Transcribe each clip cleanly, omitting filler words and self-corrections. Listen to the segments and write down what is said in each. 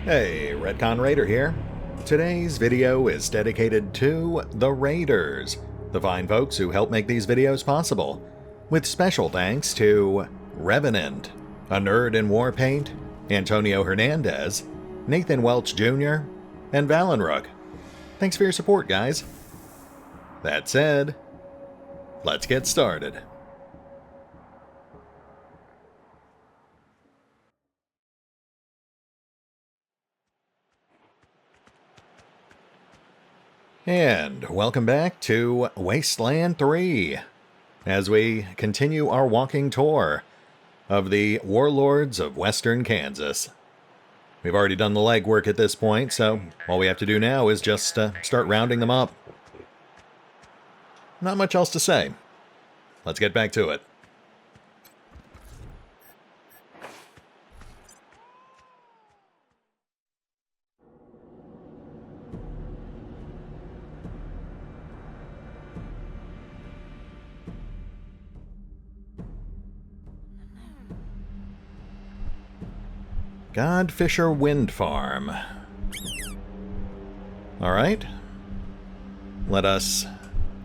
Hey, RetconRaider here. Today's video is dedicated to the Raiders, the fine folks who help make these videos possible, with special thanks to Revenant, Anerdinwarpaint, Antonio Hernandez, Nathan Welch Jr., and Valinrook. Thanks for your support, guys. That said, let's get started. And welcome back to Wasteland 3, as we continue our walking tour of the warlords of western Kansas. We've already done the legwork at this point, so all we have to do now is just start rounding them up. Not much else to say. Let's get back to it. Godfisher Wind Farm. Alright. Let us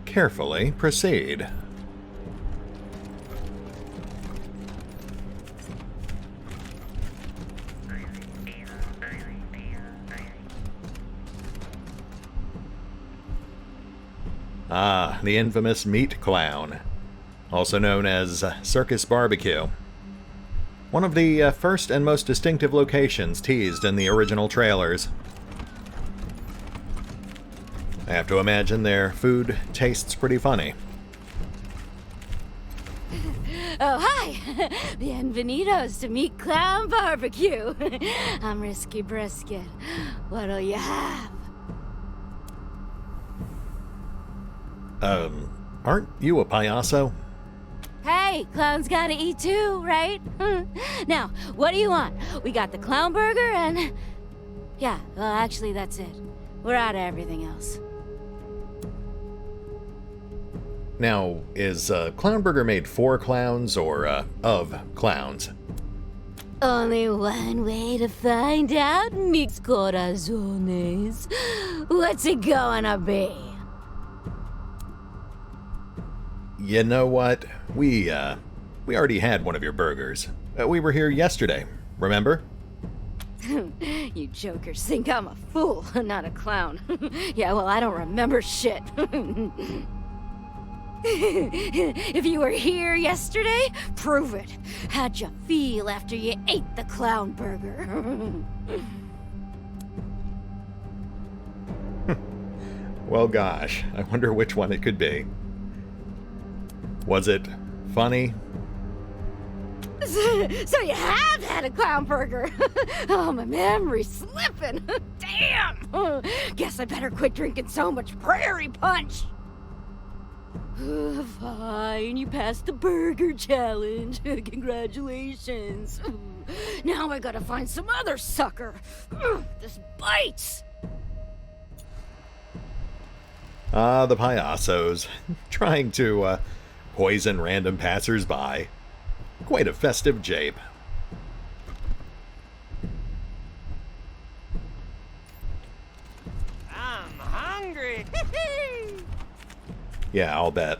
carefully proceed. Ah, the infamous Meat Clown, also known as Circus Barbecue. One of the first and most distinctive locations teased in the original trailers. I have to imagine their food tastes pretty funny. Oh, hi! Bienvenidos to Meat Clown Barbecue. I'm Risky Brisket. What'll you have? Aren't you a payaso? Hey, clowns gotta eat too, right? Now, what do you want? We got the clown burger and... Yeah, well, actually, that's it. We're out of everything else. Now, is Clown Burger made for clowns or of clowns? Only one way to find out, mis corazones. What's it gonna be? You know what? We already had one of your burgers. We were here yesterday, remember? You jokers think I'm a fool, not a clown. Yeah, well, I don't remember shit. If you were here yesterday, prove it. How'd you feel after you ate the clown burger? Well, gosh, I wonder which one it could be. Was it funny? So you have had a clown burger. Oh, my memory's slipping. Damn. Guess I better quit drinking so much prairie punch. Fine, you passed the burger challenge. Congratulations. Now I gotta find some other sucker. This bites. Ah, the payasos, trying to poison random passers-by. Quite a festive jape. I'm hungry. Yeah, I'll bet.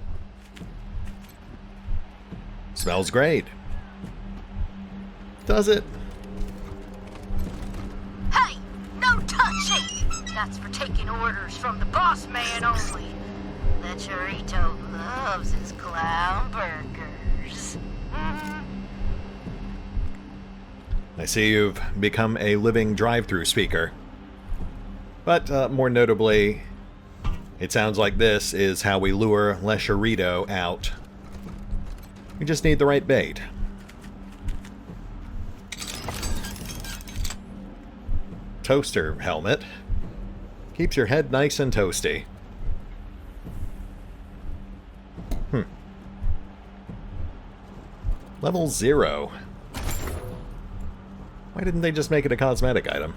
Smells great. Does it? Hey, no touching! That's for taking orders from the boss man only. The Chorito loves his clown burgers. I see you've become a living drive-thru speaker. But more notably, it sounds like this is how we lure Le Chorito out. We just need the right bait. Toaster helmet. Keeps your head nice and toasty. Level 0. Why didn't they just make it a cosmetic item?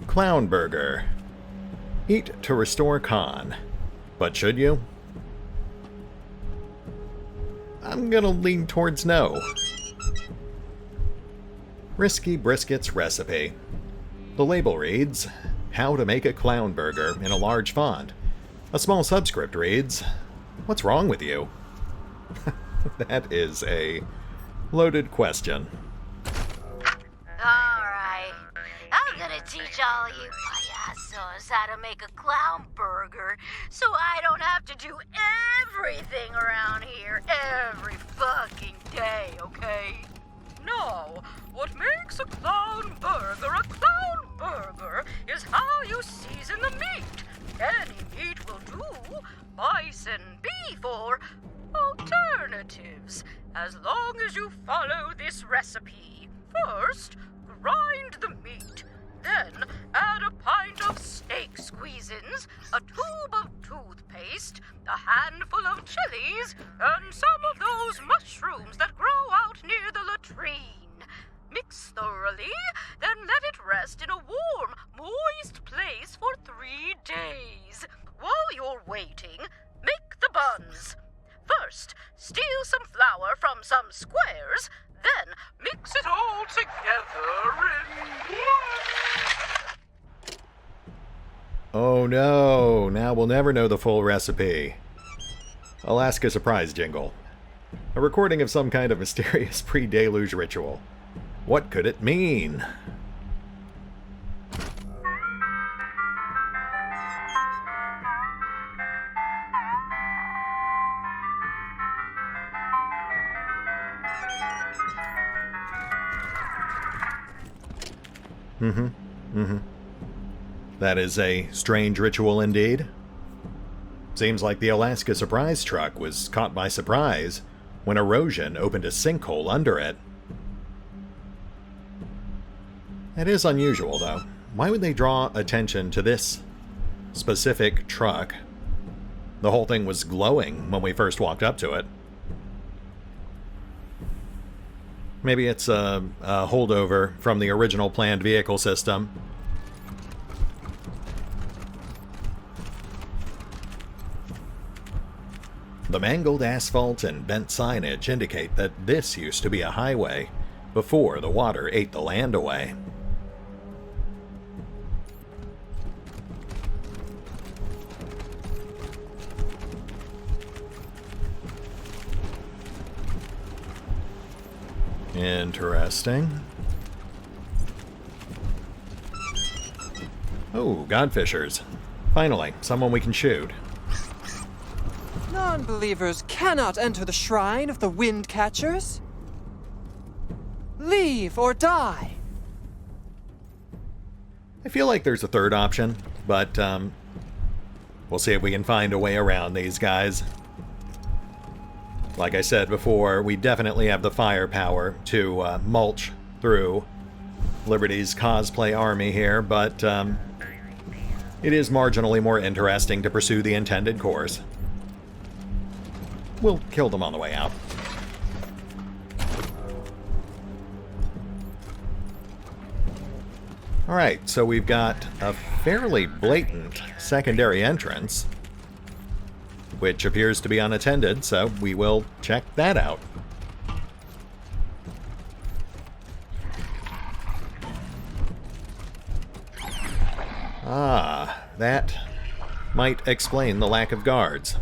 Clown Burger. Eat to restore con. But should you? I'm gonna lean towards no. Risky Brisket's recipe. The label reads, "How to make a clown burger" in a large font. A small subscript reads, "What's wrong with you?" That is a loaded question. Alright, I'm gonna teach all you payasos how to make a clown burger so I don't have to do everything around here every fucking day, okay? No, what makes a clown burger is how you season the meat. Any meat will do, bison, beef, or alternatives, as long as you follow this recipe. First, grind the meat. Then, add a pint of steak squeezins, a tube of toothpaste, a handful of chilies, and some of those mushrooms that grow out near the latrine. Mix thoroughly, then let it rest in a warm, moist place for 3 days. While you're waiting, make the buns. First, steal some flour from some squares, then mix it all together in one. Oh no, now we'll never know the full recipe. Alaska surprise jingle. A recording of some kind of mysterious pre-deluge ritual. What could it mean? That is a strange ritual indeed. Seems like the Alaska surprise truck was caught by surprise when erosion opened a sinkhole under it. It is unusual, though. Why would they draw attention to this specific truck? The whole thing was glowing when we first walked up to it. Maybe it's a holdover from the original planned vehicle system. The mangled asphalt and bent signage indicate that this used to be a highway before the water ate the land away. Interesting. Oh, godfishers. Finally, someone we can shoot. Non-believers cannot enter the shrine of the wind catchers. Leave or die. I feel like there's a third option, but we'll see if we can find a way around these guys. Like I said before, we definitely have the firepower to mulch through Liberty's cosplay army here, but it is marginally more interesting to pursue the intended course. We'll kill them on the way out. Alright, so we've got a fairly blatant secondary entrance, which appears to be unattended, so we will check that out. Ah, that might explain the lack of guards.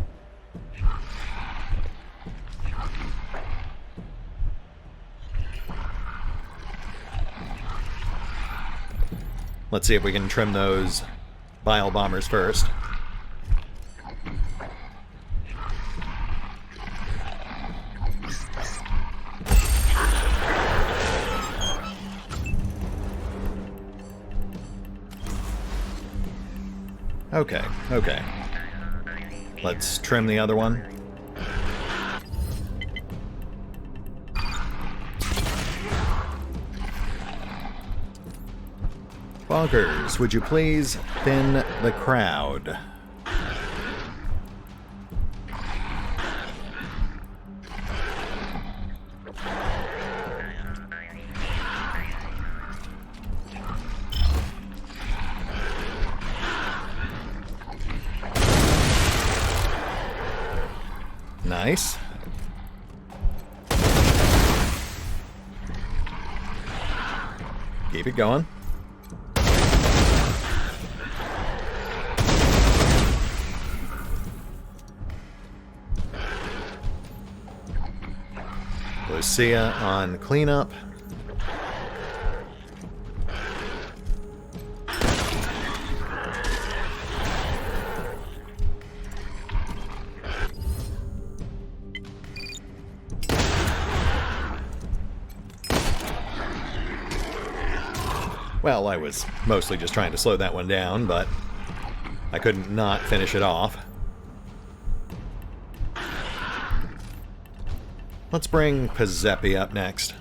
Let's see if we can trim those bile bombers first. Okay. Let's trim the other one. Bonkers, would you please thin the crowd? Nice. Keep it going. Lucia on cleanup. Well, I was mostly just trying to slow that one down, but I couldn't not finish it off. Let's bring Pazzepi up next.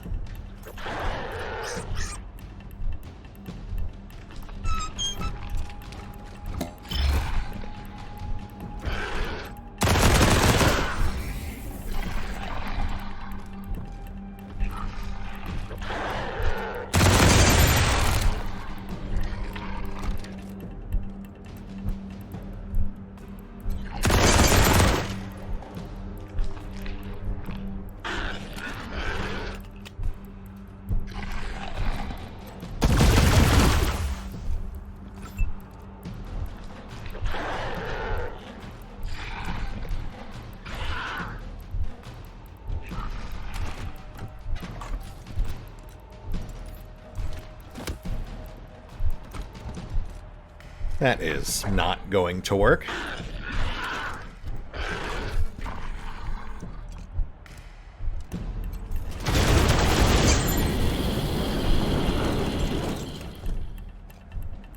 That is not going to work.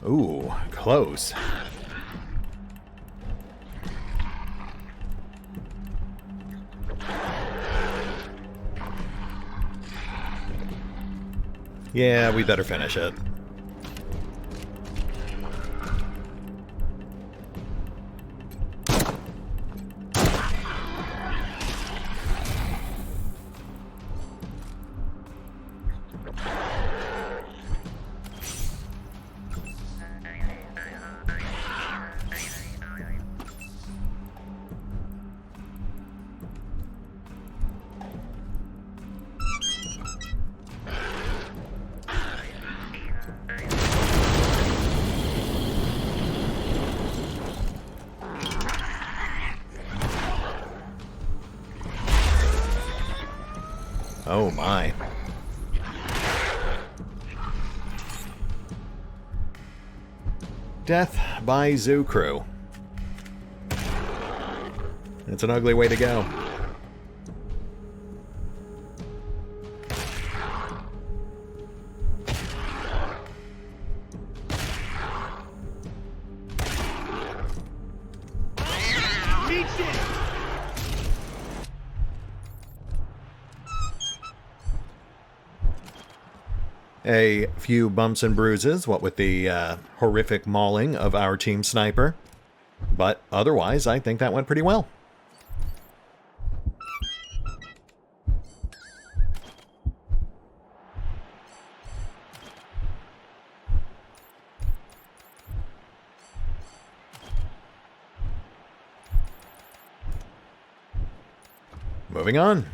Ooh, close. Yeah, we better finish it. Oh my. Death by Zoo Crew. It's an ugly way to go. A few bumps and bruises, what with the horrific mauling of our team sniper. But otherwise, I think that went pretty well. Moving on.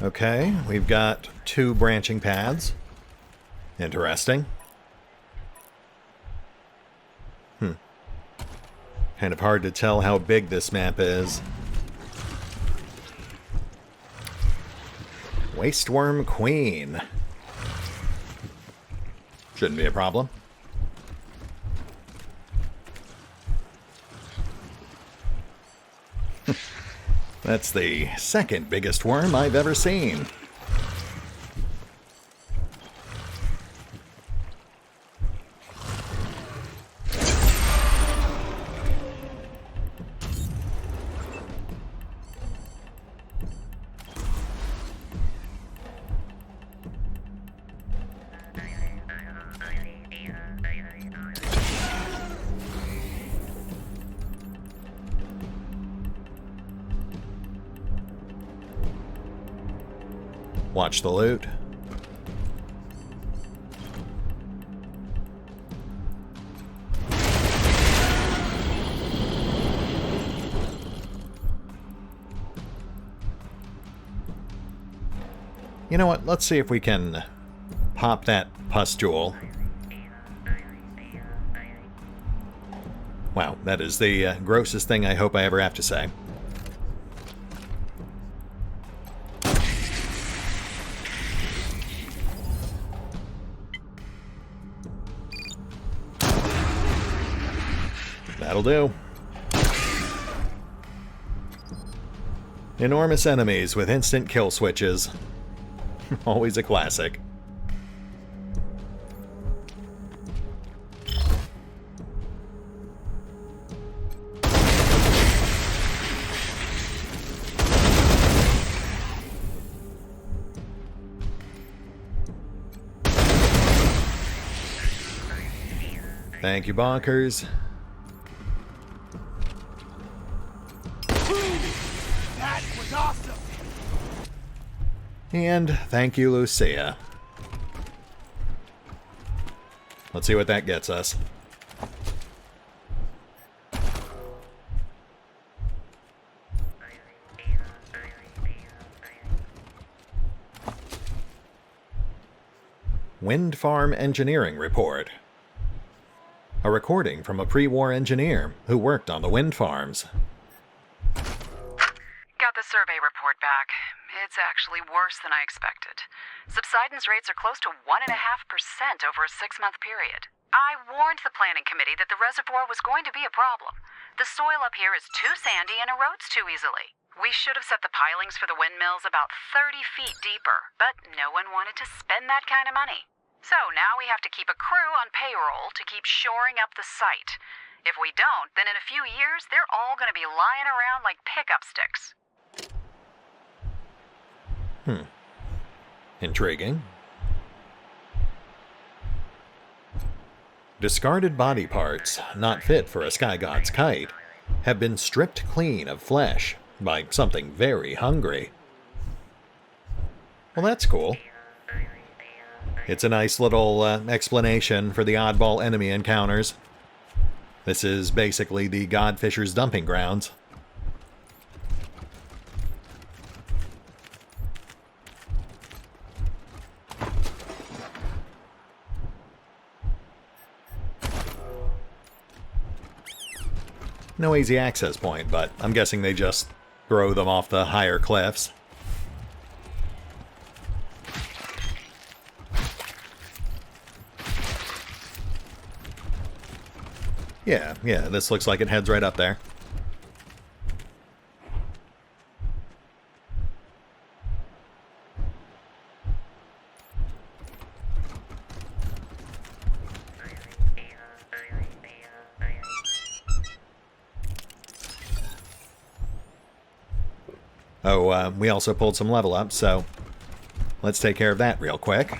Okay, we've got 2 branching paths. Interesting. Kind of hard to tell how big this map is. Wasteworm Queen. Shouldn't be a problem. That's the second biggest worm I've ever seen. Watch the loot. You know what? Let's see if we can pop that pustule. Wow, that is the grossest thing I hope I ever have to say. That'll do. Enormous enemies with instant kill switches. Always a classic. Thank you, Bonkers. That was awesome. And thank you, Lucia. Let's see what that gets us. Wind Farm Engineering Report. A recording from a pre-war engineer who worked on the wind farms. Got the survey report back. It's actually worse than I expected. Subsidence rates are close to 1.5% over a 6-month period. I warned the planning committee that the reservoir was going to be a problem. The soil up here is too sandy and erodes too easily. We should have set the pilings for the windmills about 30 feet deeper, but no one wanted to spend that kind of money. So now we have to keep a crew on payroll to keep shoring up the site. If we don't, then in a few years, they're all going to be lying around like pickup sticks. Intriguing. Discarded body parts, not fit for a sky god's kite, have been stripped clean of flesh by something very hungry. Well, that's cool. It's a nice little explanation for the oddball enemy encounters. This is basically the Godfisher's dumping grounds. No easy access point, but I'm guessing they just throw them off the higher cliffs. Yeah, this looks like it heads right up there. Oh, we also pulled some level up, so let's take care of that real quick.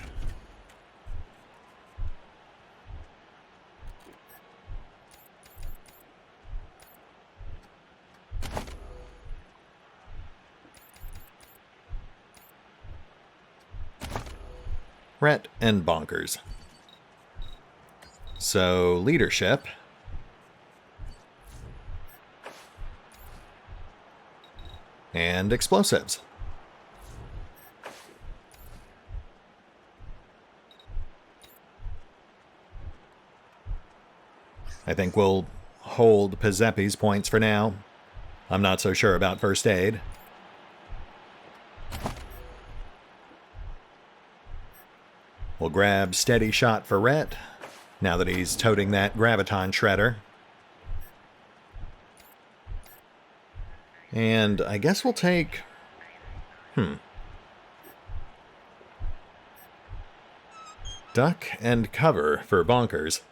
Ret and Bonkers. So, leadership. And explosives. I think we'll hold Pizeppi's points for now. I'm not so sure about first aid. We'll grab Steady Shot for Ret, now that he's toting that Graviton Shredder. And I guess we'll take... Duck and Cover for Bonkers.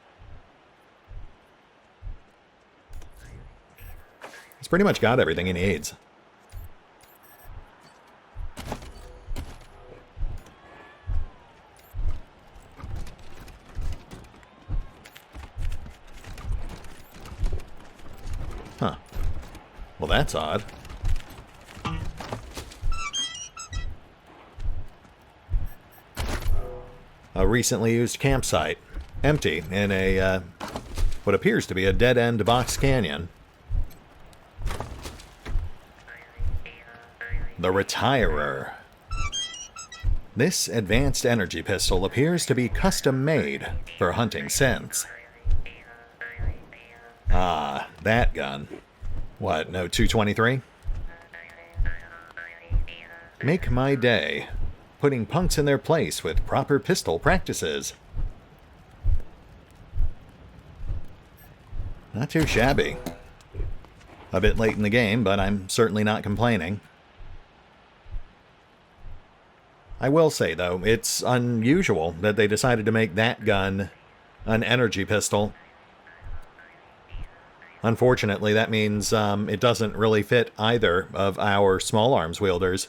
He's pretty much got everything he needs. Huh. Well, that's odd. A recently used campsite, empty in a what appears to be a dead-end box canyon. The Retirer. This advanced energy pistol appears to be custom-made for hunting scents. Ah, that gun. What, no 223? Make my day, putting punks in their place with proper pistol practices. Not too shabby. A bit late in the game, but I'm certainly not complaining. I will say, though, it's unusual that they decided to make that gun an energy pistol. Unfortunately, that means it doesn't really fit either of our small arms wielders.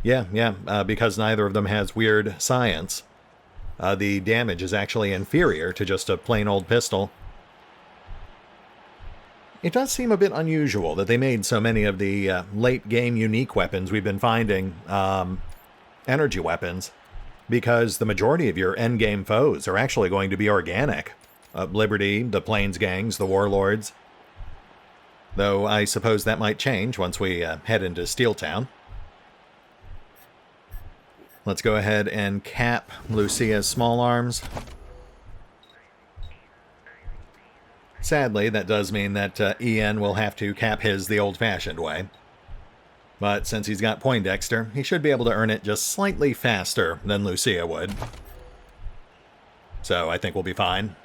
Yeah, because neither of them has weird science. The damage is actually inferior to just a plain old pistol. It does seem a bit unusual that they made so many of the late-game unique weapons we've been finding energy weapons, because the majority of your endgame foes are actually going to be organic. Liberty, the Plains Gangs, the Warlords. Though I suppose that might change once we head into Steeltown. Let's go ahead and cap Lucia's small arms. Sadly, that does mean that Ian will have to cap his the old-fashioned way. But since he's got Poindexter, he should be able to earn it just slightly faster than Lucia would. So I think we'll be fine.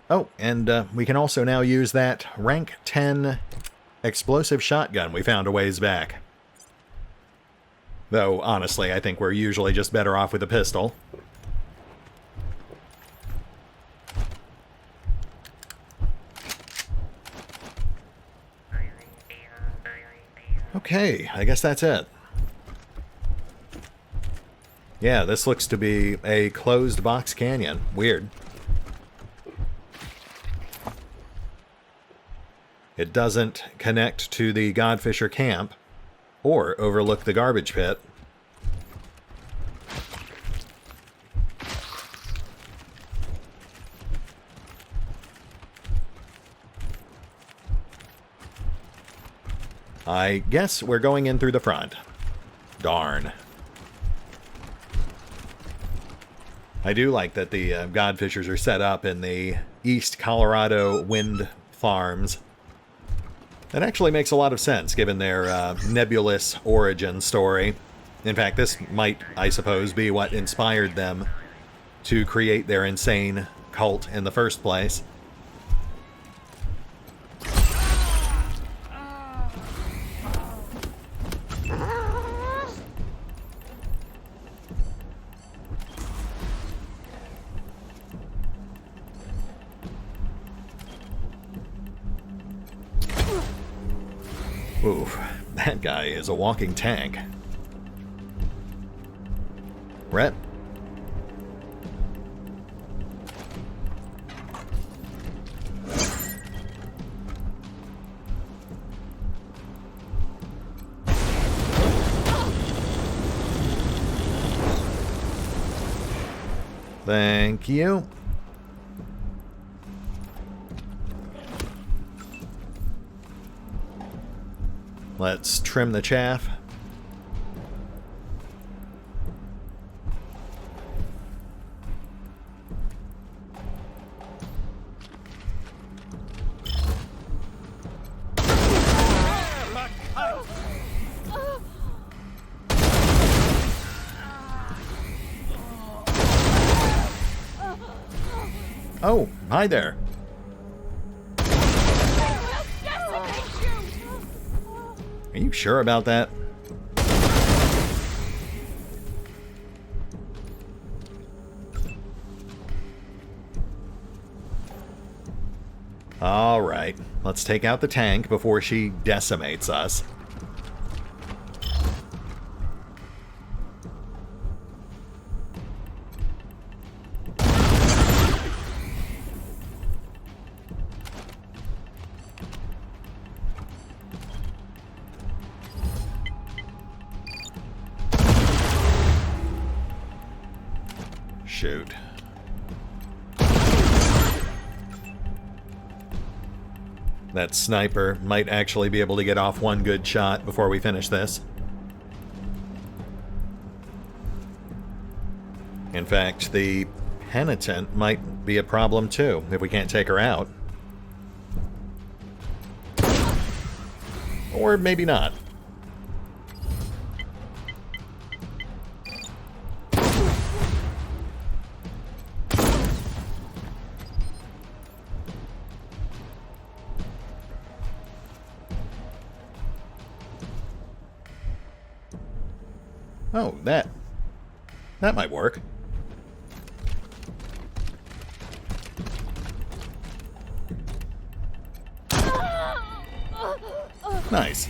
Oh, and we can also now use that rank 10 explosive shotgun we found a ways back. Though, honestly, I think we're usually just better off with a pistol. Okay, I guess that's it. Yeah, this looks to be a closed box canyon. Weird. It doesn't connect to the Godfisher camp or overlook the garbage pit. I guess we're going in through the front. Darn. I do like that the Godfishers are set up in the East Colorado wind farms. That actually makes a lot of sense, given their nebulous origin story. In fact, this might, I suppose, be what inspired them to create their insane cult in the first place. Oof, that guy is a walking tank. Rhett? Thank you. Let's trim the chaff. Oh, hi there. Are you sure about that? All right, let's take out the tank before she decimates us. Shoot. That sniper might actually be able to get off one good shot before we finish this. In fact, the penitent might be a problem too, if we can't take her out. Or maybe not. Oh, that might work. Nice.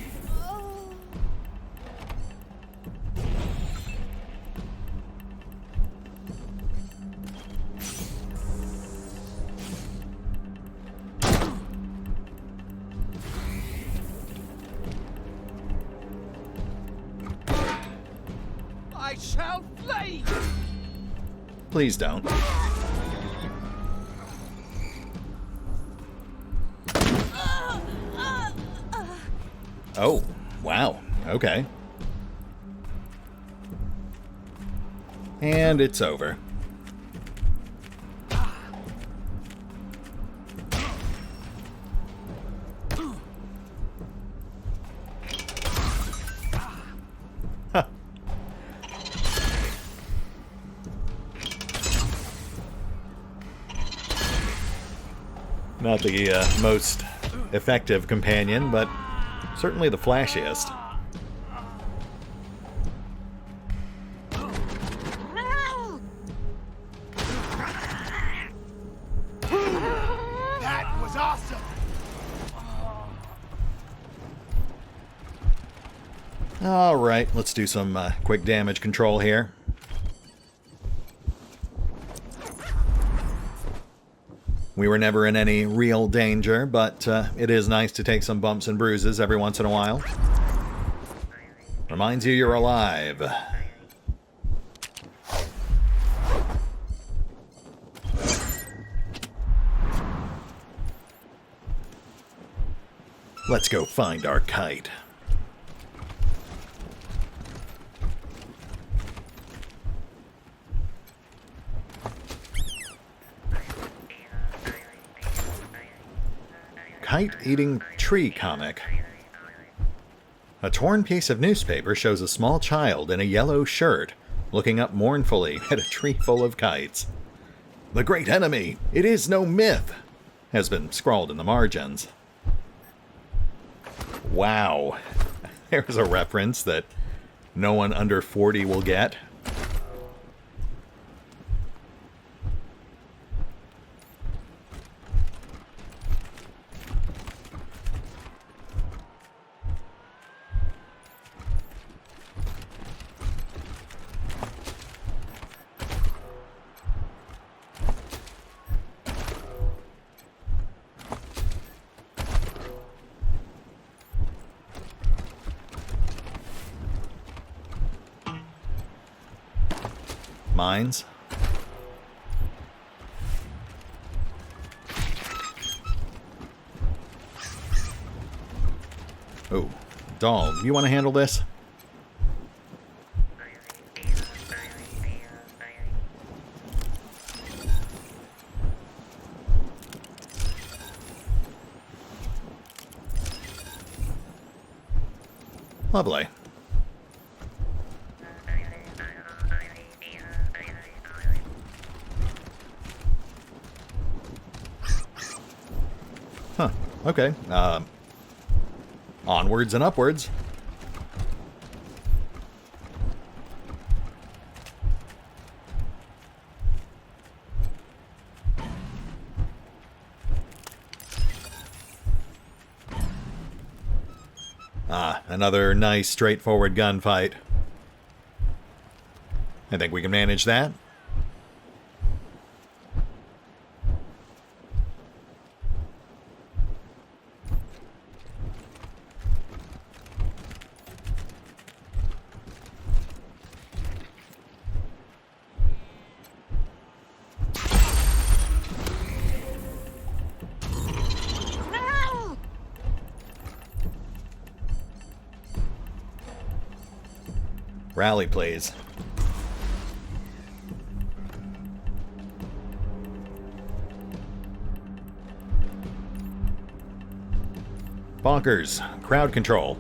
I shall flee! Please don't. Oh, wow. Okay. And it's over. Huh. Not the most effective companion, but certainly the flashiest. That was awesome! Alright, let's do some quick damage control here. We were never in any real danger, but it is nice to take some bumps and bruises every once in a while. Reminds you you're alive. Let's go find our kite. Kite-eating tree comic. A torn piece of newspaper shows a small child in a yellow shirt looking up mournfully at a tree full of kites. "The great enemy, it is no myth," has been scrawled in the margins. Wow. There's a reference that no one under 40 will get. Mines. Oh, doll, you want to handle this? Lovely. Huh, okay. Onwards and upwards. Ah, another nice straightforward gunfight. I think we can manage that. Rally, please. Bonkers. Crowd control.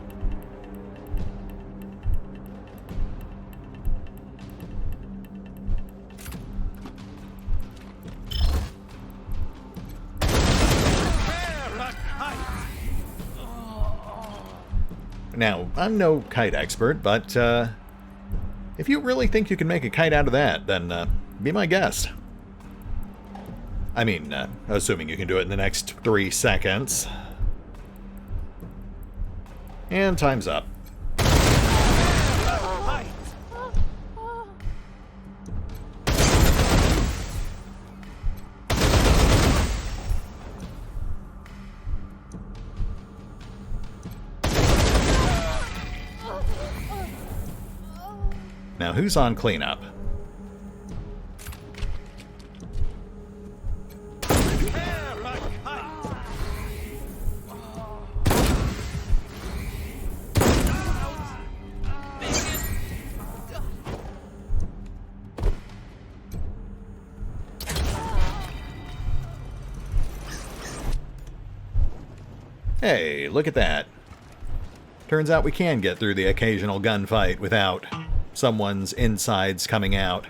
Now, I'm no kite expert, but if you really think you can make a kite out of that, then be my guest. I mean, assuming you can do it in the next 3 seconds. And time's up. Now, who's on cleanup? Hey, look at that. Turns out we can get through the occasional gunfight without someone's insides coming out.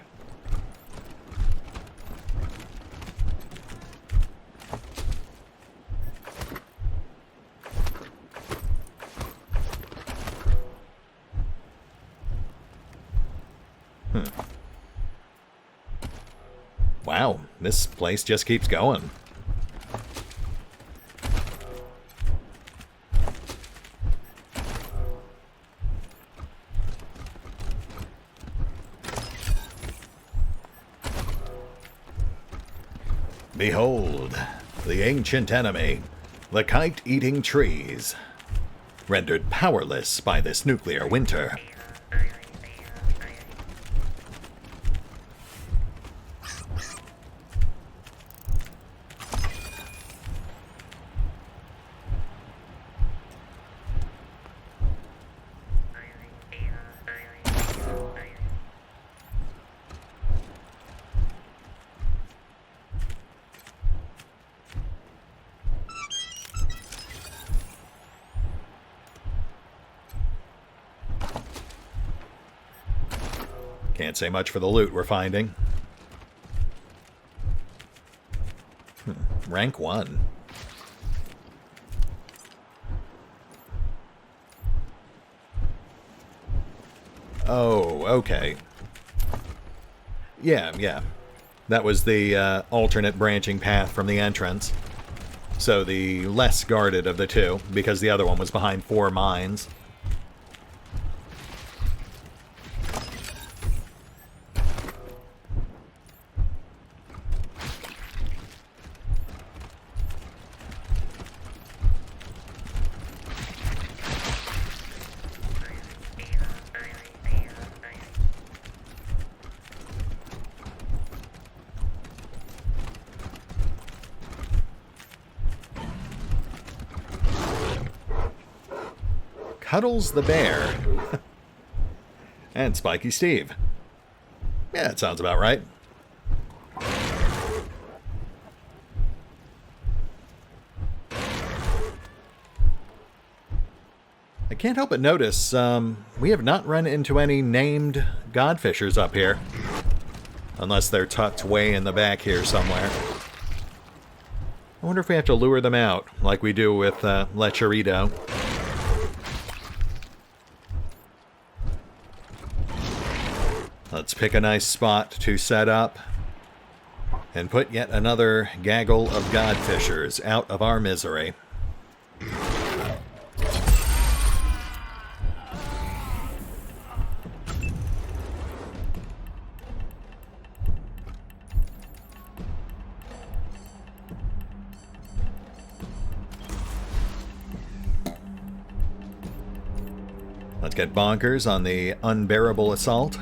Wow, this place just keeps going. Behold, the ancient enemy, the kite-eating trees, rendered powerless by this nuclear winter. Can't say much for the loot we're finding. Rank 1. Oh, okay. Yeah. That was the alternate branching path from the entrance. So the less guarded of the two, because the other one was behind 4 mines. Cuddles the bear. And Spiky Steve. Yeah, that sounds about right. I can't help but notice, we have not run into any named godfishers up here. Unless they're tucked way in the back here somewhere. I wonder if we have to lure them out, like we do with Lecherito. Let's pick a nice spot to set up and put yet another gaggle of godfishers out of our misery. Let's get bonkers on the unbearable assault.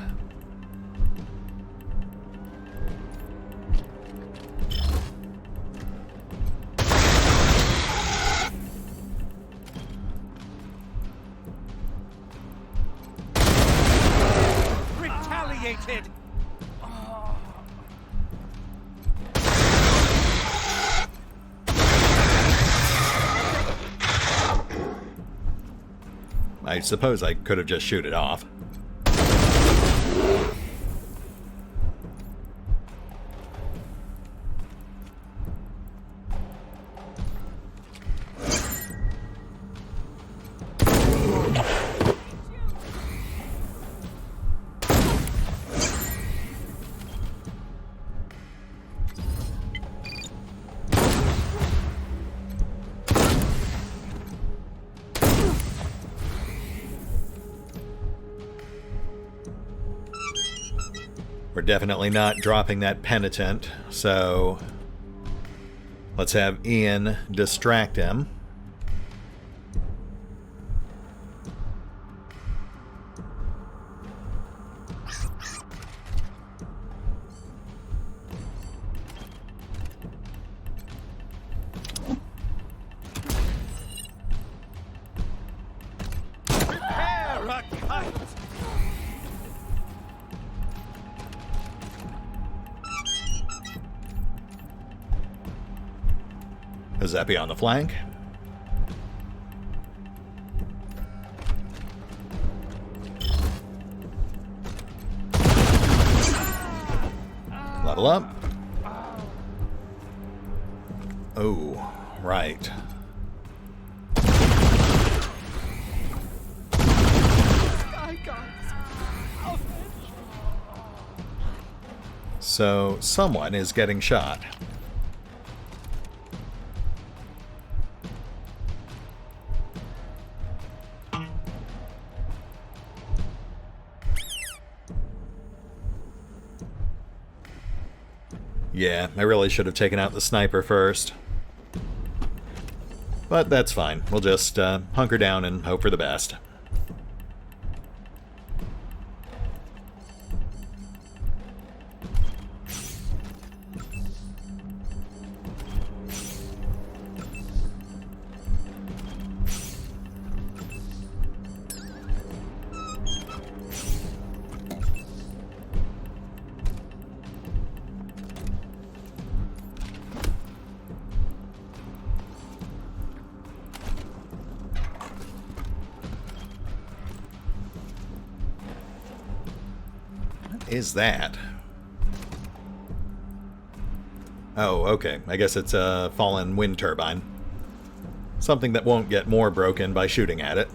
I suppose I could have just shoot it off. We're definitely not dropping that penitent, so let's have Ian distract him. Zeppy on the flank. Level up. Oh, right. So, someone is getting shot. Yeah, I really should have taken out the sniper first. But that's fine. We'll just hunker down and hope for the best. Is that? Oh, okay. I guess it's a fallen wind turbine. Something that won't get more broken by shooting at it.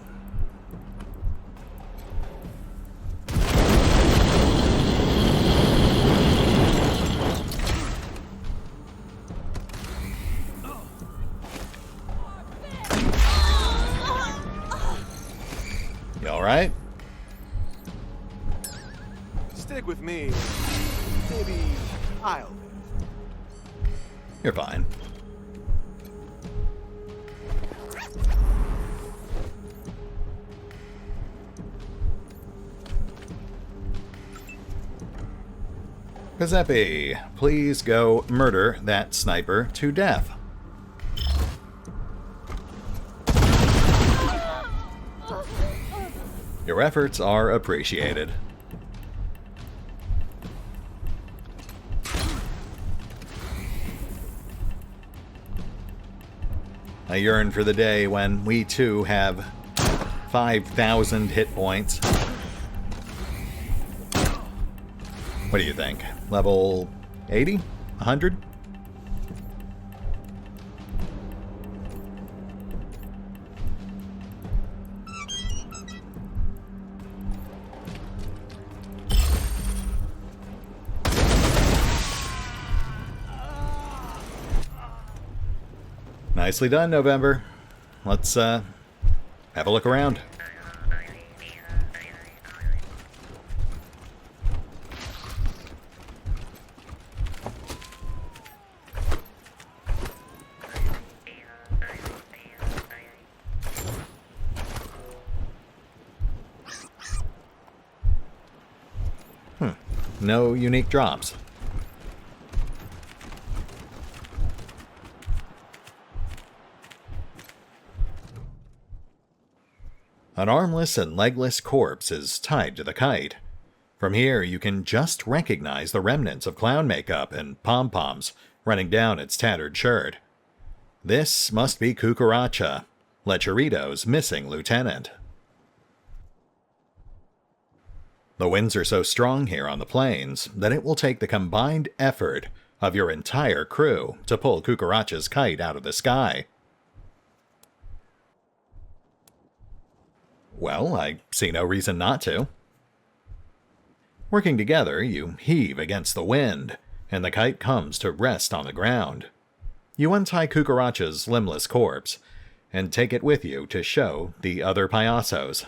You all right? Stick with me. Maybe I'll. You're fine. Giuseppe, please go murder that sniper to death. Your efforts are appreciated. I yearn for the day when we too have 5,000 hit points. What do you think? Level 80? 100? Nicely done, November. Let's have a look around. No unique drops. An armless and legless corpse is tied to the kite. From here, you can just recognize the remnants of clown makeup and pom-poms running down its tattered shirt. This must be Cucaracha, Lecherito's missing lieutenant. The winds are so strong here on the plains that it will take the combined effort of your entire crew to pull Cucaracha's kite out of the sky. Well, I see no reason not to. Working together, you heave against the wind, and the kite comes to rest on the ground. You untie Cucaracha's limbless corpse, and take it with you to show the other payasos.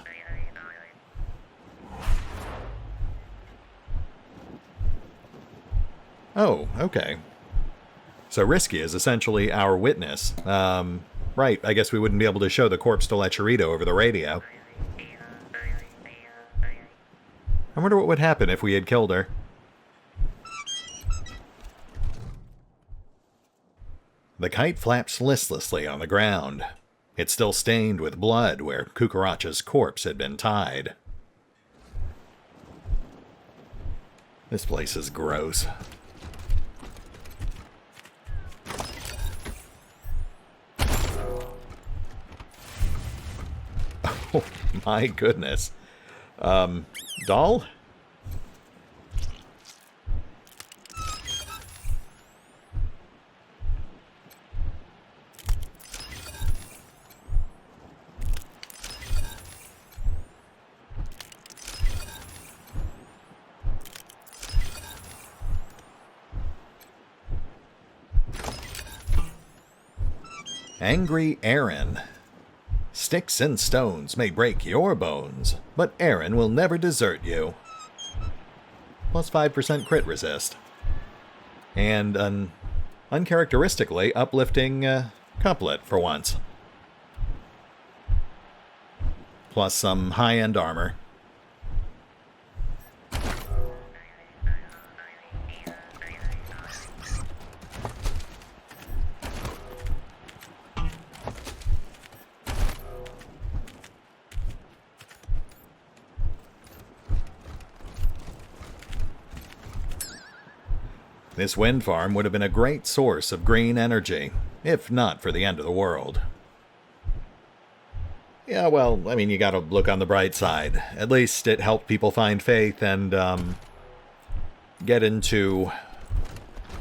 Oh, okay. So Risky is essentially our witness. Right, I guess we wouldn't be able to show the corpse to Lecherito over the radio. I wonder what would happen if we had killed her. The kite flaps listlessly on the ground. It's still stained with blood where Cucaracha's corpse had been tied. This place is gross. Oh my goodness. Doll? Angry Aaron. Sticks and stones may break your bones, but Aaron will never desert you. Plus 5% crit resist. And an uncharacteristically uplifting couplet for once. Plus some high-end armor. This wind farm would have been a great source of green energy, if not for the end of the world. Yeah, well, I mean, you gotta look on the bright side. At least it helped people find faith and, get into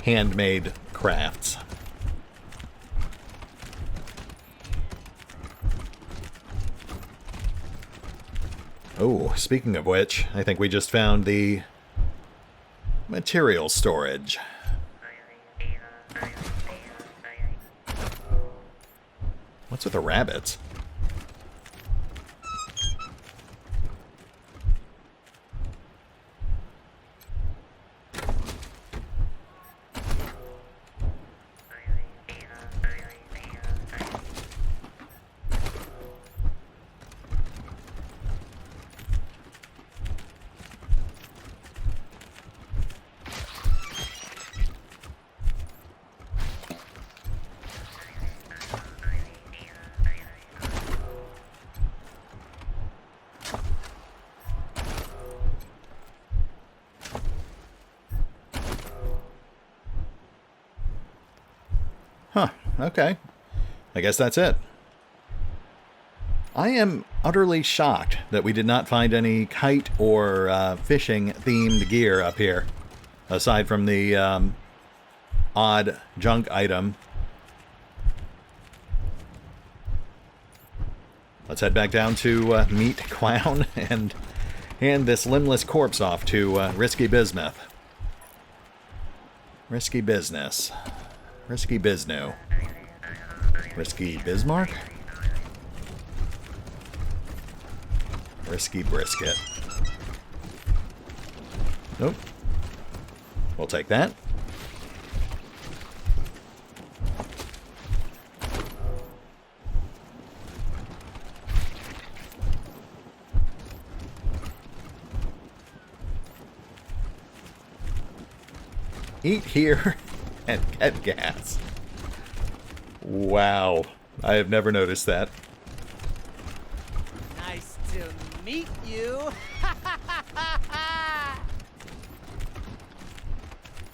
handmade crafts. Oh, speaking of which, I think we just found the material storage. What's with the rabbits? Huh, okay. I guess that's it. I am utterly shocked that we did not find any kite or fishing-themed gear up here, aside from the odd junk item. Let's head back down to Meat Clown and hand this limbless corpse off to Risky Bismuth. Risky Business. Risky Bizno. Risky Bismarck? Risky Brisket. Nope. We'll take that. Eat here and get gas. Wow. I have never noticed that. Nice to meet you.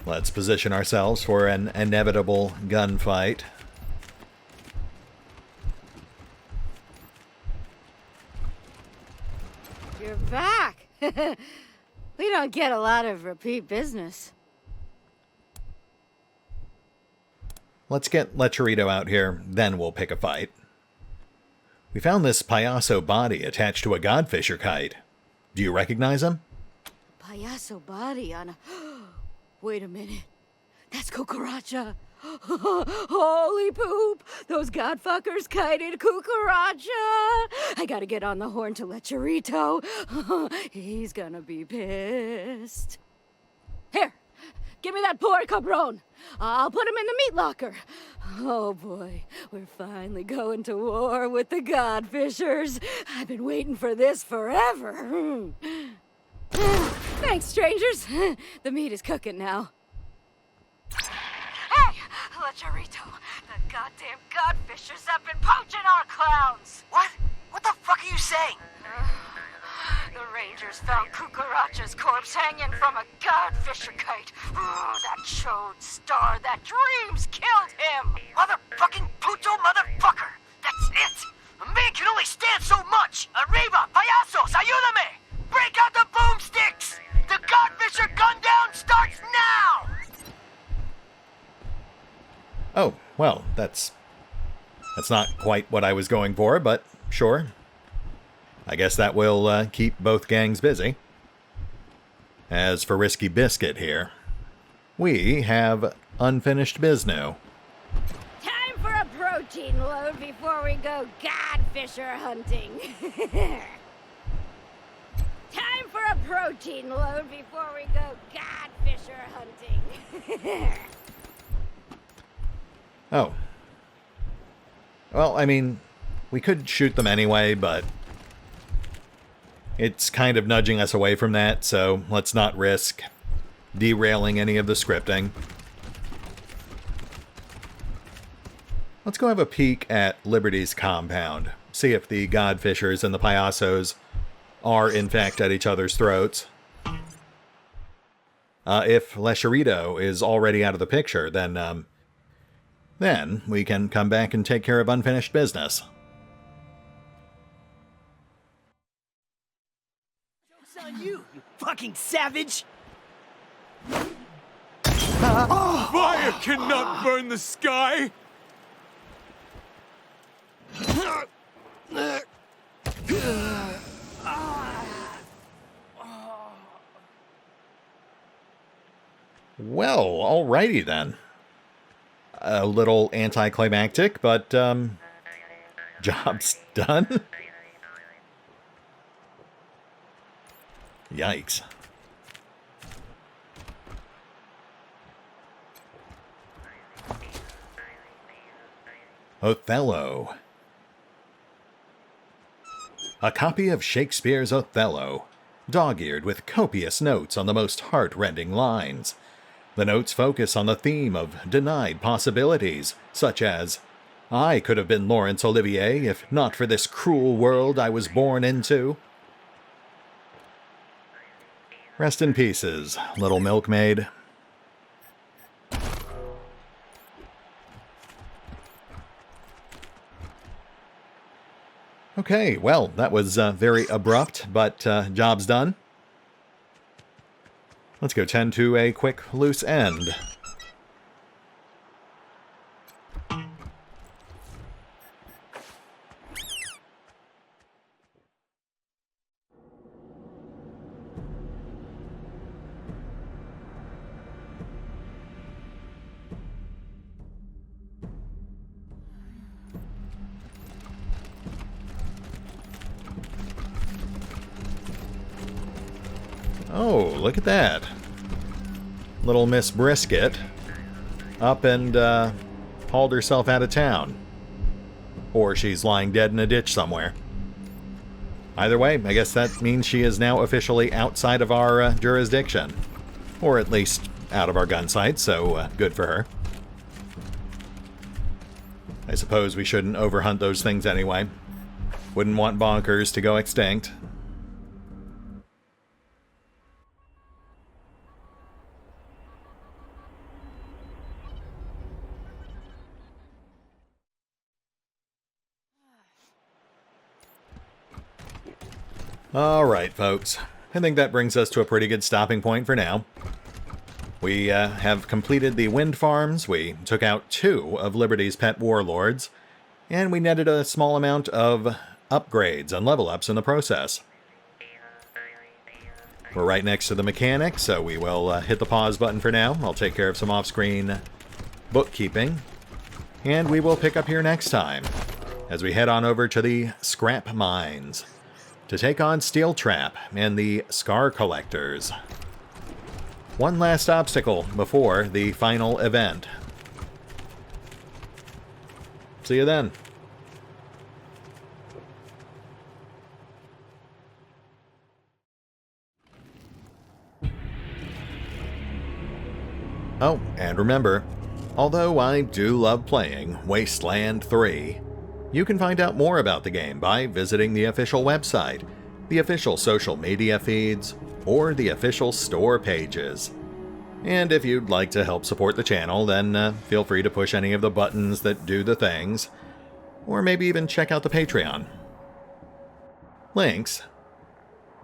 Let's position ourselves for an inevitable gunfight. You're back. We don't get a lot of repeat business. Let's get Lecherito out here, then we'll pick a fight. We found this payaso body attached to a godfisher kite. Do you recognize him? Payaso body on a... Wait a minute. That's Cucaracha. Holy poop! Those godfuckers kited Cucaracha! I gotta get on the horn to Lecherito. He's gonna be pissed. Here! Give me that poor cabron! I'll put him in the meat locker. Oh boy, we're finally going to war with the godfishers. I've been waiting for this forever. Thanks, strangers. The meat is cooking now. Hey, Lecherito, the goddamn godfishers have been poaching our clowns. What? What the fuck are you saying? The rangers found Cucaracha's corpse hanging from a godfisher kite. That chode star, that dreams killed him. Motherfucking puto motherfucker! That's it! A man can only stand so much! Arriba, payasos, ayúdame! Break out the boomsticks! The godfisher gun down starts now! Oh, well, that's not quite what I was going for, but sure. I guess that will keep both gangs busy. As for Risky Biscuit here, we have unfinished business. Time for a protein load before we go godfisher hunting. Time for a protein load before we go godfisher hunting. Oh. Well, I mean, we could shoot them anyway, but it's kind of nudging us away from that, so let's not risk derailing any of the scripting. Let's go have a peek at Liberty's compound. See if the godfishers and the payasos are, in fact, at each other's throats. If Lecherito is already out of the picture, then we can come back and take care of unfinished business. Joke's on you, you fucking savage! Fire cannot burn the sky! Well, alrighty then. A little anticlimactic, but, job's done. Yikes. Othello. A copy of Shakespeare's Othello, dog-eared with copious notes on the most heart-rending lines. The notes focus on the theme of denied possibilities, such as, I could have been Laurence Olivier if not for this cruel world I was born into. Rest in pieces, little milkmaid. Okay, well, that was very abrupt, but job's done. Let's go tend to a quick loose end. Oh, look at that. Little Miss Brisket up and hauled herself out of town. Or she's lying dead in a ditch somewhere. Either way, I guess that means she is now officially outside of our jurisdiction. Or at least out of our gun sight, so good for her. I suppose we shouldn't overhunt those things anyway. Wouldn't want bonkers to go extinct. Alright, folks. I think that brings us to a pretty good stopping point for now. We have completed the wind farms, we took out 2 of Liberty's pet warlords, and we netted a small amount of upgrades and level ups in the process. We're right next to the mechanic, so we will hit the pause button for now. I'll take care of some off-screen bookkeeping, and we will pick up here next time as we head on over to the scrap mines to take on Steel Trap and the Scar Collectors. One last obstacle before the final event. See you then. Oh, and remember, although I do love playing Wasteland 3, you can find out more about the game by visiting the official website, the official social media feeds, or the official store pages. And if you'd like to help support the channel, then feel free to push any of the buttons that do the things, or maybe even check out the Patreon. Links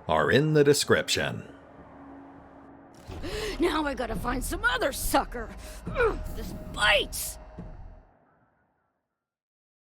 are in the description. Now I gotta find some other sucker. Ugh, this bites.